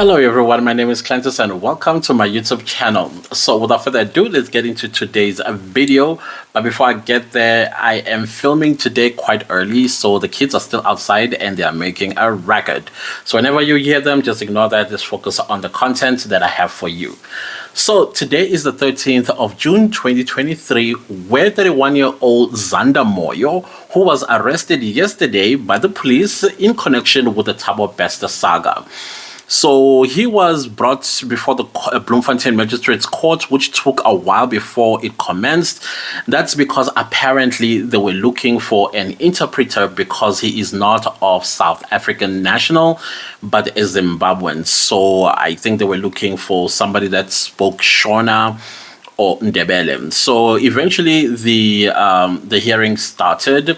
Hello everyone, my name is Clentus and welcome to my YouTube channel. So without further ado, let's get into today's video. But before I get there, I am filming today quite early, so the kids are still outside and they are making a racket. So whenever you hear them, just ignore that. Just focus on the content that I have for you. So today is the 13th of June 2023, where 31-year-old Zanda Moyo, who was arrested yesterday by the police in connection with the Thabo Bester saga. So he was brought before the Bloemfontein Magistrates Court, which took a while before it commenced. That's because apparently they were looking for an interpreter because he is not of South African national, but a Zimbabwean. So I think they were looking for somebody that spoke Shona or Ndebele. So eventually the hearing started.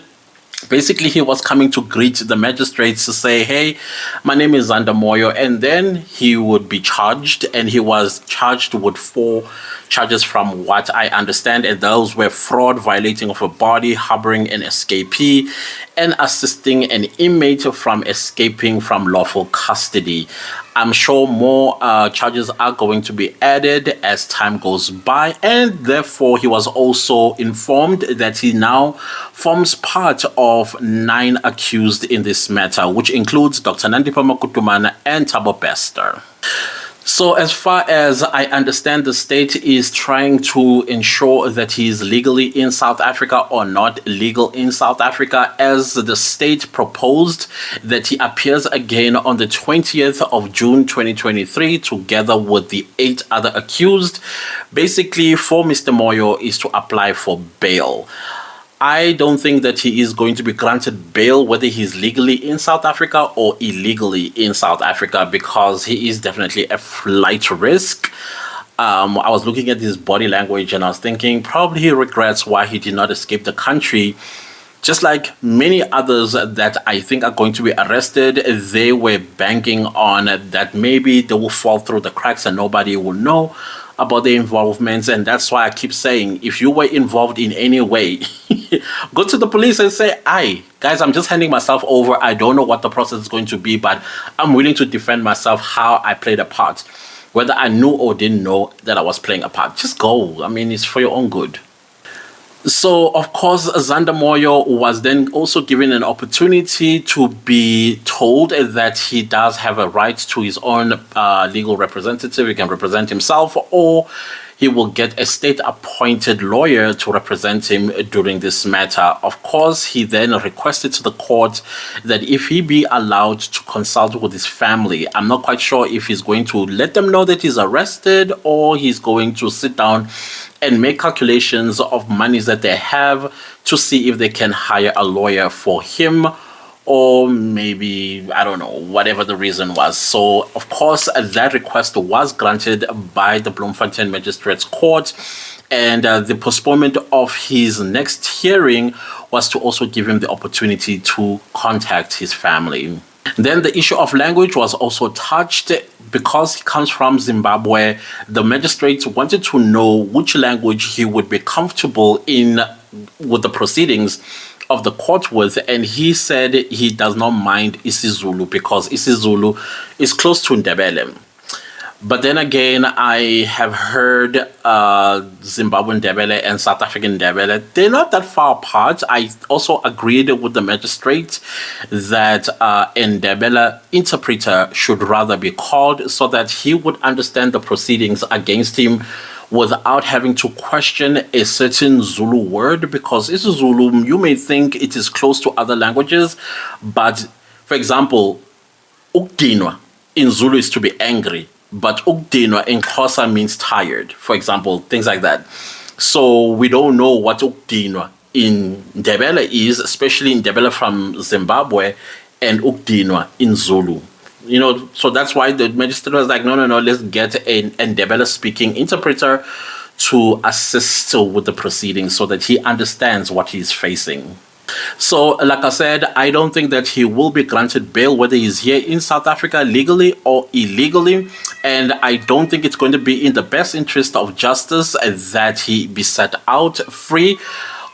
Basically, he was coming to greet the magistrates to say, hey, my name is Zanda Moyo, and then he would be charged, and he was charged with 4 charges from what I understand, and those were fraud, violating of a body, harboring an escapee, and assisting an inmate from escaping from lawful custody. I'm sure more charges are going to be added as time goes by, and therefore he was also informed that he now forms part of 9 accused in this matter, which includes Dr. Nandipha Magudumana and Thabo Bester. So as far as I understand, the state is trying to ensure that he is legally in South Africa or not legal in South Africa, as the state proposed that he appears again on the 20th of June 2023 together with the 8 other accused. Basically, for Mr. Moyo is to apply for bail. I don't think that he is going to be granted bail whether he's legally in South Africa or illegally in South Africa, because he is definitely a flight risk. I was looking at his body language and I was thinking probably he regrets why he did not escape the country. Just like many others that I think are going to be arrested, they were banking on that maybe they will fall through the cracks and nobody will know about their involvements. And that's why I keep saying, if you were involved in any way, go to the police and say, "Aye, guys, I'm just handing myself over. I don't know what the process is going to be, but I'm willing to defend myself how I played a part. Whether I knew or didn't know that I was playing a part, just go. I mean, it's for your own good." So, of course, Zanda Moyo was then also given an opportunity to be told that he does have a right to his own legal representative. He can represent himself, or he will get a state-appointed lawyer to represent him during this matter. Of course, he then requested to the court that if he be allowed to consult with his family. I'm not quite sure if he's going to let them know that he's arrested, or he's going to sit down and make calculations of monies that they have to see if they can hire a lawyer for him, or maybe, I don't know, whatever the reason was. So, of course, that request was granted by the Bloemfontein Magistrates Court, and the postponement of his next hearing was to also give him the opportunity to contact his family. Then the issue of language was also touched. Because he comes from Zimbabwe, the magistrates wanted to know which language he would be comfortable in with the proceedings of the court with, and he said he does not mind isiZulu because isiZulu is close to Ndebele. But then again, I have heard Zimbabwean Ndebele and South African Ndebele, they're not that far apart. I also agreed with the magistrate that a Ndebele interpreter should rather be called so that he would understand the proceedings against him without having to question a certain Zulu word, because isiZulu, you may think it is close to other languages, but for example, ukudinwa in Zulu is to be angry, but ukudinwa in Xhosa means tired, for example, things like that. So we don't know what ukudinwa in Ndebele is, especially in Ndebele from Zimbabwe, and ukudinwa in Zulu. You know, so that's why the magistrate was like, no, let's get an Ndebele-speaking interpreter to assist with the proceedings so that he understands what he's facing. So, like I said, I don't think that he will be granted bail whether he's here in South Africa legally or illegally, and I don't think it's going to be in the best interest of justice that he be set out free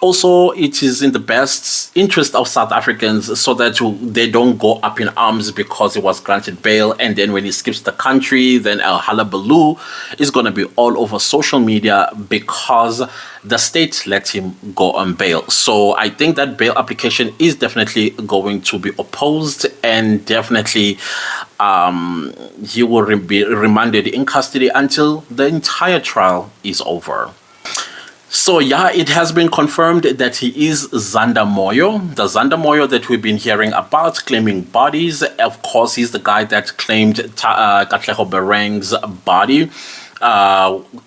Also, it is in the best interest of South Africans so that they don't go up in arms because he was granted bail, and then when he skips the country, then a hullabaloo is going to be all over social media because the state let him go on bail. So I think that bail application is definitely going to be opposed, and definitely he will be remanded in custody until the entire trial is over. So yeah, it has been confirmed that he is Zanda Moyo, the Zanda Moyo that we've been hearing about, claiming bodies. Of course, he's the guy that claimed Katlego Bereng's body,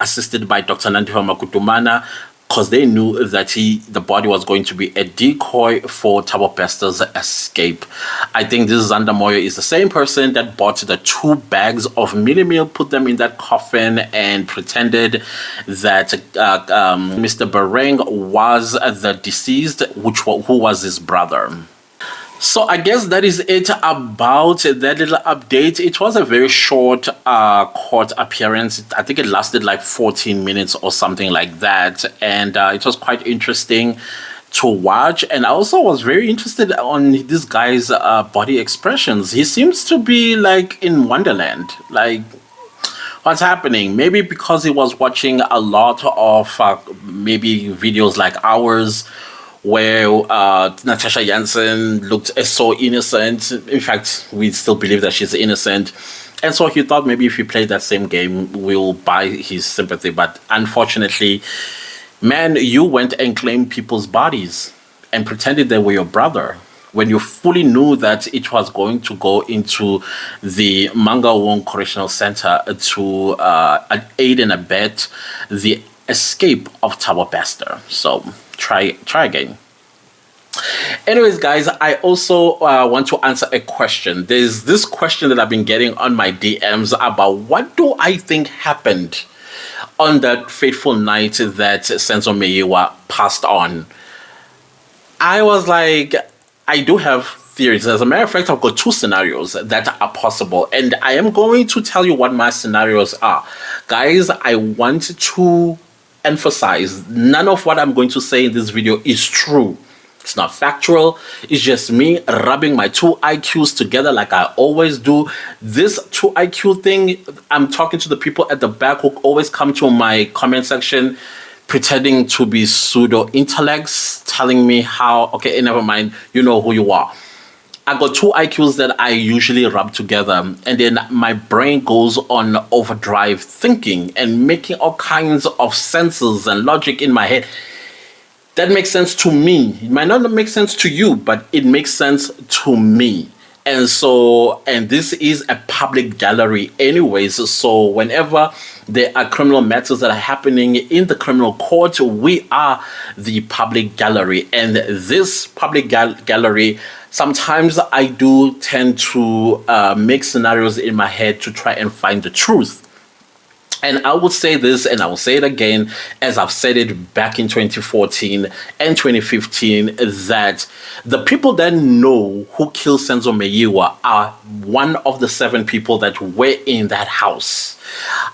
assisted by Dr. Nandipha Magudumana, because they knew that the body was going to be a decoy for Thabo Bester's escape. I think this Zanda Moyo is the same person that bought the 2 bags of mini meal, put them in that coffin, and pretended that Mr. Bereng was the deceased, who was his brother. So I guess that is it about that little update. It was a very short court appearance. I think it lasted like 14 minutes or something like that. And it was quite interesting to watch. And I also was very interested on this guy's body expressions. He seems to be like in Wonderland. Like, what's happening? Maybe because he was watching a lot of maybe videos like ours, where Natasha Jansen looked so innocent. In fact, we still believe that she's innocent. And so he thought maybe if we play that same game, we'll buy his sympathy. But unfortunately, man, you went and claimed people's bodies and pretended they were your brother when you fully knew that it was going to go into the Mangaung Correctional Center to aid and abet the escape of Thabo Bester. So try again. Anyways, guys, I also want to answer a question. There's this question that I've been getting on my DMs about what do I think happened on that fateful night that Senzo Meyiwa passed on. I was like, I do have theories. As a matter of fact, I've got 2 scenarios that are possible, and I am going to tell you what my scenarios are. Guys, I want to emphasize none of what I'm going to say in this video is true. It's not factual. It's just me rubbing my 2 IQs together like I always do. This 2 IQ thing, I'm talking to the people at the back who always come to my comment section pretending to be pseudo intellects, telling me how, okay, never mind, you know who you are. I got 2 IQs that I usually rub together, and then my brain goes on overdrive thinking and making all kinds of senses and logic in my head. That makes sense to me. It might not make sense to you, but it makes sense to me. And so, and this is a public gallery anyways, so whenever there are criminal matters that are happening in the criminal court, we are the public gallery. And this public gallery, sometimes I do tend to make scenarios in my head to try and find the truth. And I would say this, and I will say it again, as I've said it back in 2014 and 2015, that the people that know who killed Senzo Meyiwa are one of the 7 people that were in that house.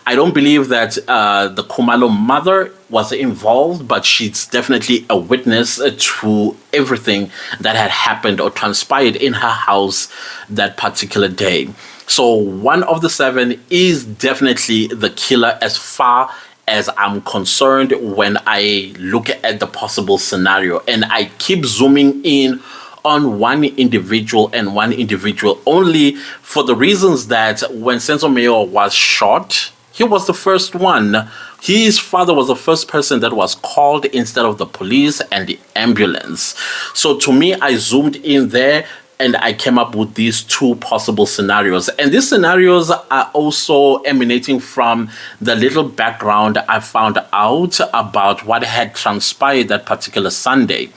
I don't believe that the Khumalo mother was involved, but she's definitely a witness to everything that had happened or transpired in her house that particular day. So one of the 7 is definitely the killer as far as I'm concerned when I look at the possible scenario. And I keep zooming in on one individual and one individual only for the reasons that when Senzo Meyiwa was shot, he was the first one. His father was the first person that was called instead of the police and the ambulance. So to me, I zoomed in there and I came up with these 2 possible scenarios. And these scenarios are also emanating from the little background I found out about what had transpired that particular Sunday.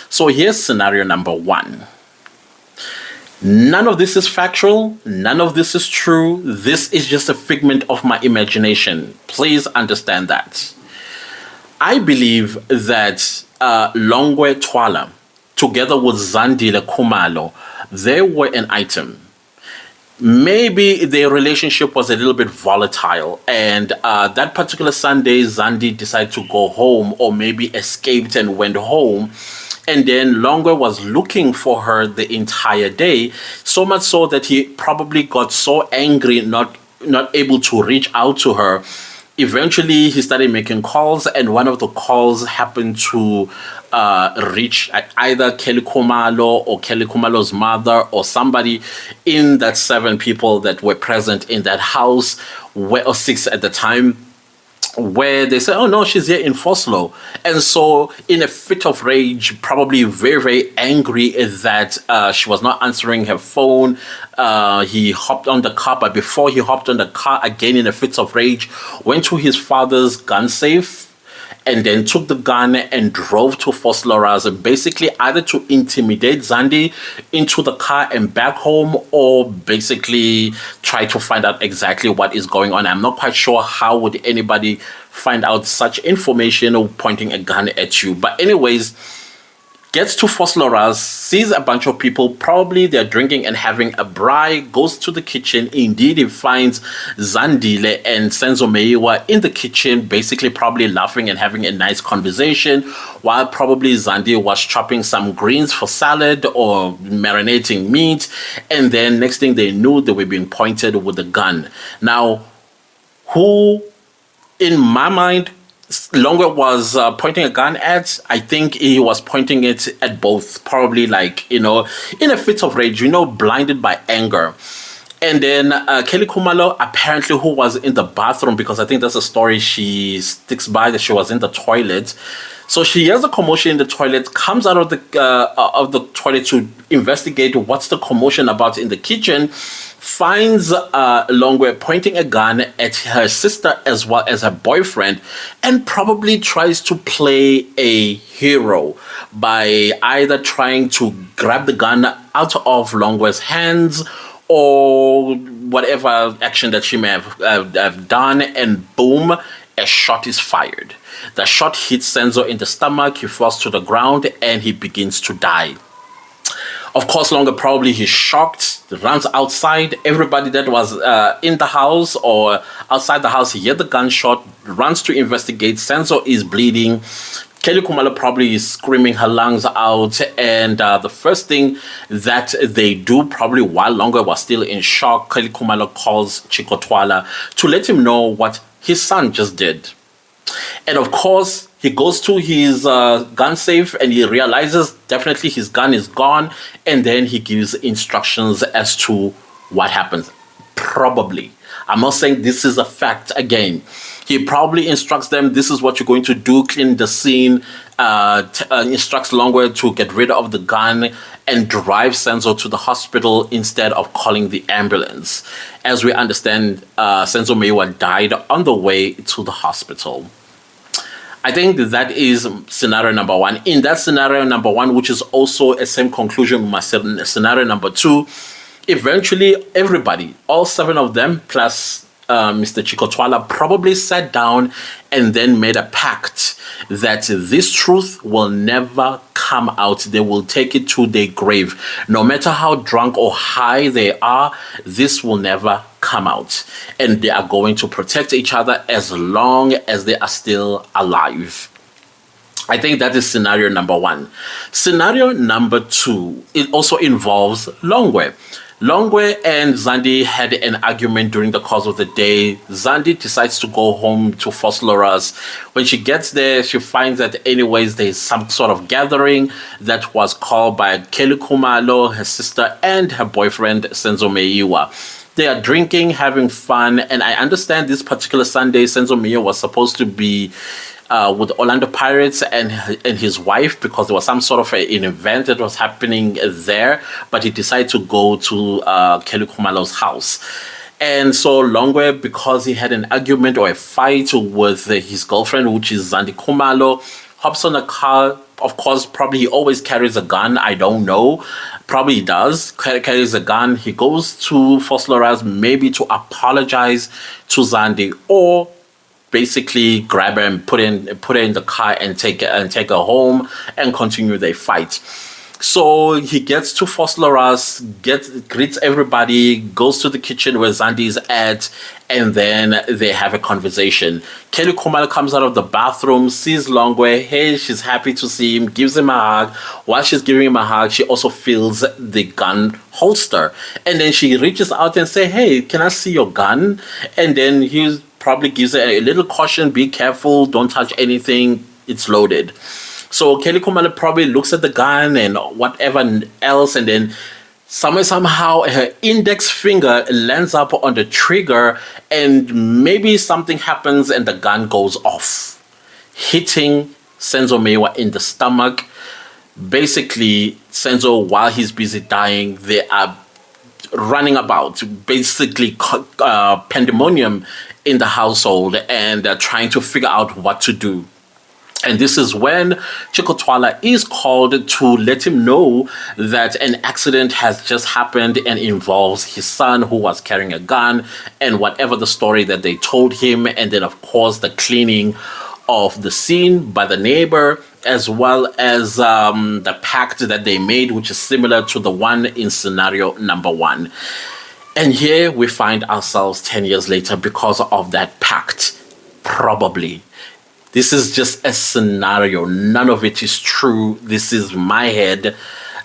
So here's scenario number 1. None of this is factual. None of this is true. This is just a figment of my imagination. Please understand that. I believe that Longwe Twala, together with Zandile Khumalo, they were an item. maybe their relationship was a little bit volatile, and that particular Sunday Zandi decided to go home, or maybe escaped and went home, and then Longwe was looking for her the entire day, so much so that he probably got so angry, not able to reach out to her. Eventually he started making calls, and one of the calls happened to reach either Kelly Khumalo or Kelly Khumalo's mother, or somebody in that 7 people that were present in that house, or 6 at the time, where they said, oh no, she's here in Foslo. And so in a fit of rage, probably very, very angry that she was not answering her phone, he hopped on the car. But before he hopped on the car, again in a fit of rage, went to his father's gun safe, and then took the gun and drove to Fosloras, basically either to intimidate Zandi into the car and back home, or basically try to find out exactly what is going on. I'm not quite sure how would anybody find out such information or pointing a gun at you. But anyways, gets to Fosloras, sees a bunch of people, probably they're drinking and having a braai, goes to the kitchen. Indeed, he finds Zandile and Senzo Meyiwa in the kitchen, basically probably laughing and having a nice conversation, while probably Zandi was chopping some greens for salad or marinating meat. And then next thing they knew, they were being pointed with a gun. Now, who, in my mind, Longer was pointing a gun at, I think he was pointing it at both, probably like, in a fit of rage, blinded by anger. And then Kelly Khumalo, apparently, who was in the bathroom, because I think that's a story she sticks by, that she was in the toilet. So she hears a commotion in the toilet, comes out of the toilet to investigate what's the commotion about in the kitchen, finds Longwe pointing a gun at her sister as well as her boyfriend, and probably tries to play a hero by either trying to grab the gun out of Longwe's hands, or whatever action that she may have done, and boom, a shot is fired. The shot hits Senzo in the stomach, he falls to the ground, and he begins to die. Of course, Longer probably he's shocked, runs outside. Everybody that was in the house or outside the house, he heard the gunshot, runs to investigate. Senzo is bleeding. Kelly Khumalo probably is screaming her lungs out, and the first thing that they do, probably while Longer was still in shock, Kelly Khumalo calls Chikotwala to let him know what his son just did. And of course, he goes to his gun safe and he realizes definitely his gun is gone, and then he gives instructions as to what happens. Probably. I'm not saying this is a fact again. He probably instructs them, this is what you're going to do, clean the scene, instructs Longwe to get rid of the gun and drive Senzo to the hospital instead of calling the ambulance. As we understand, Senzo Meyiwa died on the way to the hospital. I think that is scenario number 1. In that scenario number 1, which is also a same conclusion with my scenario number 2, eventually everybody, all 7 of them, plus Mr. Chikotwala, probably sat down and then made a pact that this truth will never come out. They will take it to their grave. No matter how drunk or high they are, this will never come out. And they are going to protect each other as long as they are still alive. I think that is scenario number 1. Scenario number 2, it also involves Longwe. Longwe and Zandi had an argument during the course of the day. Zandi decides to go home to Fosloras. When she gets there, she finds that anyways, there's some sort of gathering that was called by Kelly Khumalo, her sister, and her boyfriend, Senzo Meyiwa. They are drinking, having fun, and I understand this particular Sunday, Senzo Meyiwa was supposed to be with Orlando Pirates and his wife, because there was some sort of an event that was happening there, but he decided to go to Kelly Khumalo's house. And so Longwe, because he had an argument or a fight with his girlfriend, which is Zanda Khumalo, hops on a car. Of course, probably he always carries a gun. I don't know. Probably he does. Carries a gun. He goes to Fosloras maybe to apologize to Zandi, or basically grab her and put her in the car and take her home and continue their fight. So he gets to Fossleras, greets everybody, goes to the kitchen where Zandi is at, and then they have a conversation. Kelly Khumalo comes out of the bathroom, sees Longwe. Hey, she's happy to see him, gives him a hug. While she's giving him a hug, she also feels the gun holster. And then she reaches out and says, hey, can I see your gun? And then he probably gives her a little caution, be careful, don't touch anything, it's loaded. So Kelly Khumalo probably looks at the gun and whatever else, and then somehow her index finger lands up on the trigger, and maybe something happens and the gun goes off, hitting Senzo Meyiwa in the stomach. Basically, Senzo, while he's busy dying, they are running about, basically pandemonium in the household, and they're trying to figure out what to do. And this is when Chikotwala is called to let him know that an accident has just happened and involves his son who was carrying a gun, and whatever the story that they told him, and then of course the cleaning of the scene by the neighbor, as well as the pact that they made, which is similar to the one in scenario number 1. And here we find ourselves 10 years later because of that pact, probably. This is just a scenario. None of it is true. This is my head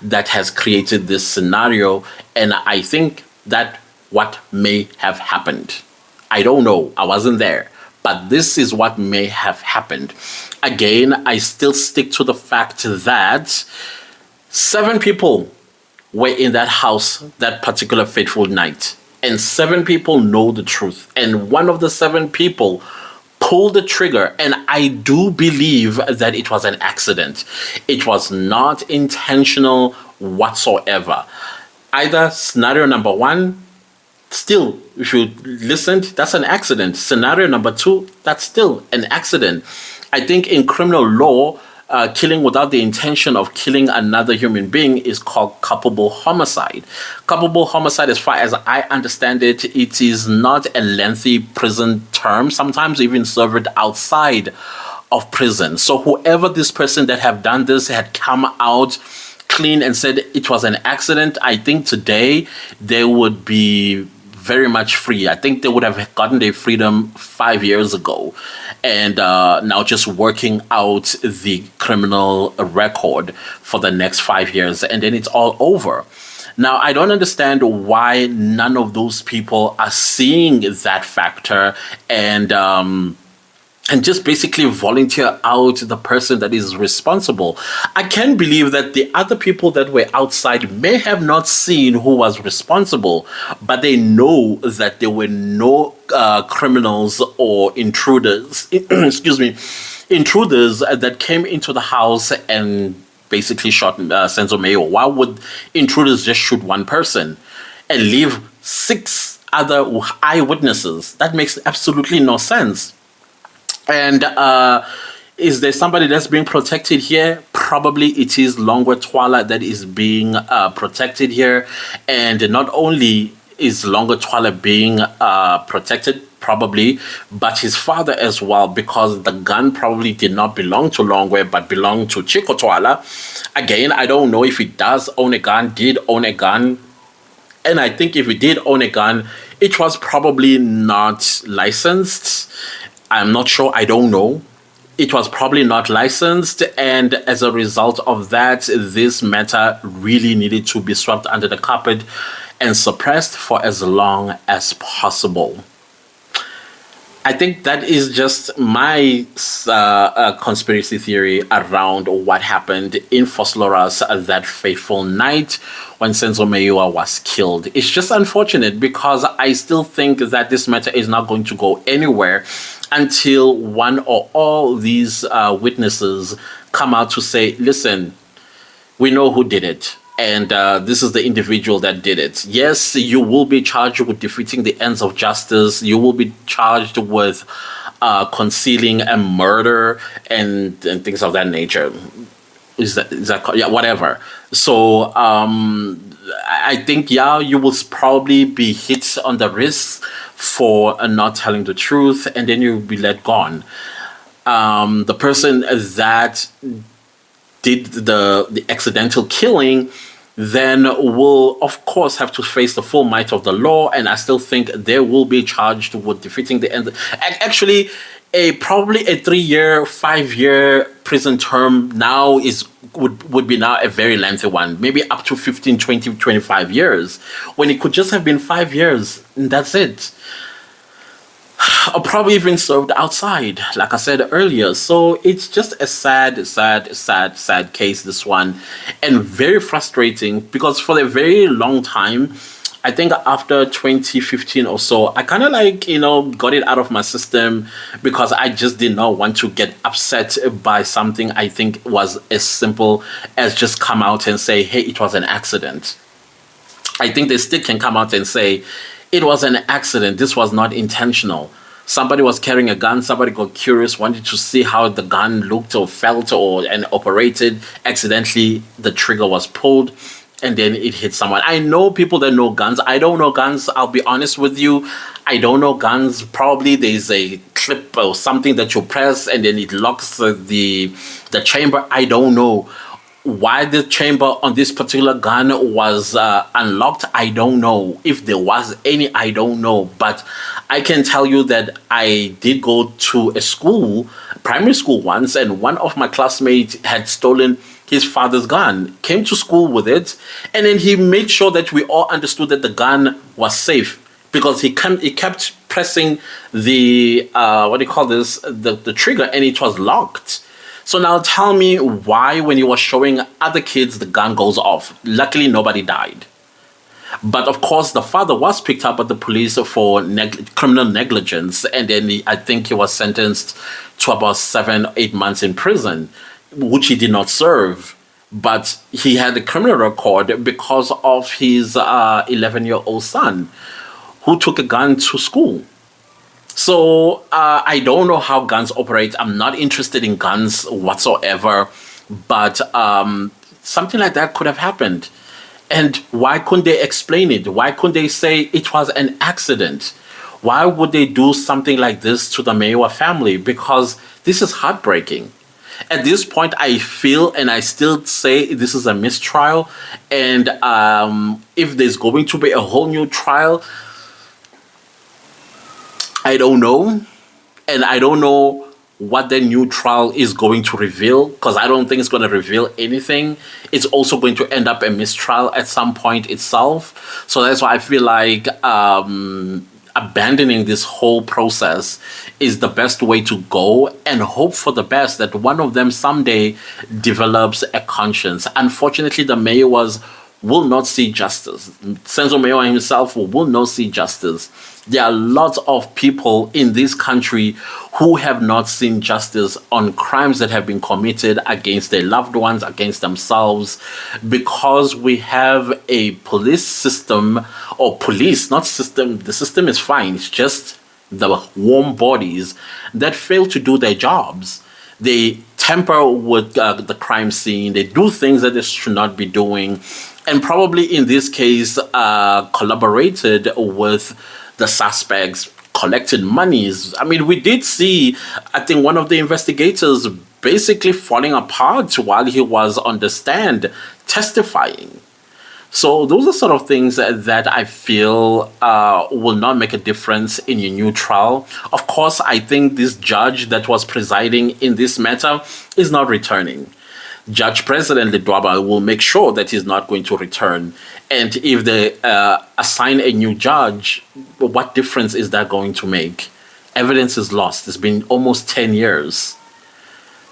that has created this scenario. And I think that what may have happened. I don't know. I wasn't there. But this is what may have happened. Again, I still stick to the fact that 7 people were in that house that particular fateful night. And 7 people know the truth. And one of the 7 people pulled the trigger, and I do believe that it was an accident. It was not intentional whatsoever. Either scenario number 1, still, if you listened, that's an accident. Scenario number 2, that's still an accident. I think in criminal law, killing without the intention of killing another human being is called culpable homicide. Culpable homicide, as far as I understand it, it is not a lengthy prison term. Sometimes even served outside of prison. So whoever this person that have done this had come out clean and said it was an accident, I think today they would be very much free. I think they would have gotten their freedom 5 years ago, and now just working out the criminal record for the next 5 years, and then it's all over. Now, I don't understand why none of those people are seeing that factor and just basically volunteer out the person that is responsible. I can't believe that the other people that were outside may have not seen who was responsible, but they know that there were no criminals or intruders, excuse me, intruders that came into the house and basically shot Senzo Meyiwa. Why would intruders just shoot one person and leave 6 other eyewitnesses? That makes absolutely no sense. And is there somebody that's being protected here? Probably it is Longwe Twala that is being protected here. And not only is Longwe Twala being protected, probably, but his father as well, because the gun probably did not belong to Longwe, but belonged to Chico Twala. Again, I don't know if he does own a gun, did own a gun. And I think if he did own a gun, it was probably not licensed. I'm not sure. I don't know. It was probably not licensed. And as a result of that, this matter really needed to be swept under the carpet and suppressed for as long as possible. I think that is just my conspiracy theory around what happened in Fossleras that fateful night when Senzo Meyiwa was killed. It's just unfortunate because I still think that this matter is not going to go anywhere until one or all these witnesses come out to say, listen, we know who did it. And this is the individual that did it. Yes, you will be charged with defeating the ends of justice. You will be charged with concealing a murder and things of that nature. Is that yeah, whatever. So I think, yeah, you will probably be hit on the wrist for not telling the truth, and then you'll be let gone. The person that did the accidental killing, then will of course have to face the full might of the law, and I still think they will be charged with defeating the end. Actually, probably a 3-year, 5-year prison term now would be now a very lengthy one, maybe up to 15, 20, 25 years, when it could just have been 5 years and that's it. Or probably even served outside, like I said earlier. So it's just a sad case, this one, and very frustrating because for a very long time, I think after 2015 or so, I kind of got it out of my system because I just did not want to get upset by something I think was as simple as just come out and say, hey, it was an accident. I think they still can come out and say, it was an accident. This was not intentional. Somebody was carrying a gun. Somebody got curious, wanted to see how the gun looked or felt and operated. Accidentally, the trigger was pulled and then it hit someone. I know people that know guns. I don't know guns. I'll be honest with you. I don't know guns. Probably there's a clip or something that you press and then it locks the chamber. I don't know. Why the chamber on this particular gun was unlocked, I don't know. If there was any, I don't know. But I can tell you that I did go to a school, primary school once, and one of my classmates had stolen his father's gun, came to school with it, and then he made sure that we all understood that the gun was safe because he kept pressing the, the trigger, and it was locked. So now tell me why, when he was showing other kids, the gun goes off. Luckily, nobody died. But of course, the father was picked up by the police for criminal negligence. And then I think he was sentenced to about 7-8 months in prison, which he did not serve. But he had a criminal record because of his 11-year-old son who took a gun to school. So I don't know how guns operate. I'm not interested in guns whatsoever, but something like that could have happened. And why couldn't they explain it? Why couldn't they say it was an accident? Why would they do something like this to the Meyiwa family? Because this is heartbreaking. At this point, I feel, and I still say, this is a mistrial. And if there's going to be a whole new trial, I don't know, and I don't know what the new trial is going to reveal, because I don't think it's going to reveal anything. It's also going to end up a mistrial at some point itself. So that's why I feel like abandoning this whole process is the best way to go, and hope for the best that one of them someday develops a conscience. Unfortunately, the Meyiwas will not see justice. Senzo Meyiwa himself will not see justice. There are lots of people in this country who have not seen justice on crimes that have been committed against their loved ones, against themselves, because we have a police system, or police, not system. The system is fine. It's just the warm bodies that fail to do their jobs. They tamper with the crime scene. They do things that they should not be doing. And probably in this case, collaborated with the suspects, collected monies. I mean, we did see, I think, one of the investigators basically falling apart while he was on the stand testifying. So those are sort of things that I feel will not make a difference in your new trial. Of course, I think this judge that was presiding in this matter is not returning. Judge President Ledwaba will make sure that he's not going to return. And if they assign a new judge, what difference is that going to make? Evidence is lost. It's been almost 10 years.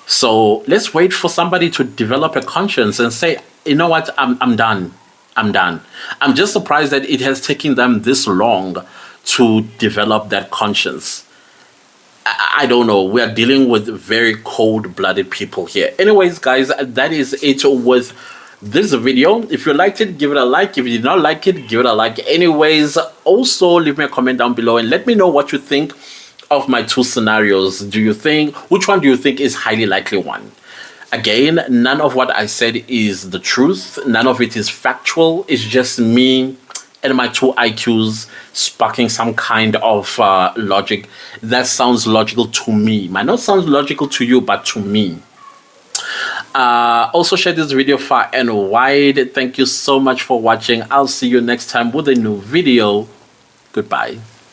So let's wait for somebody to develop a conscience and say, you know what, I'm done. I'm done. I'm just surprised that it has taken them this long to develop that conscience. I don't know. We are dealing with very cold-blooded people here. Anyways, guys, that is it with this video. If you liked it, give it a like. If you did not like it, give it a like. Anyways, also leave me a comment down below and let me know what you think of my two scenarios. Which one do you think is highly likely one? Again, none of what I said is the truth. None of it is factual. It's just me and my two IQs sparking some kind of logic that sounds logical to me. Might not sound logical to you, but to me. Also share this video far and wide. Thank you so much for watching. I'll see you next time with a new video. Goodbye.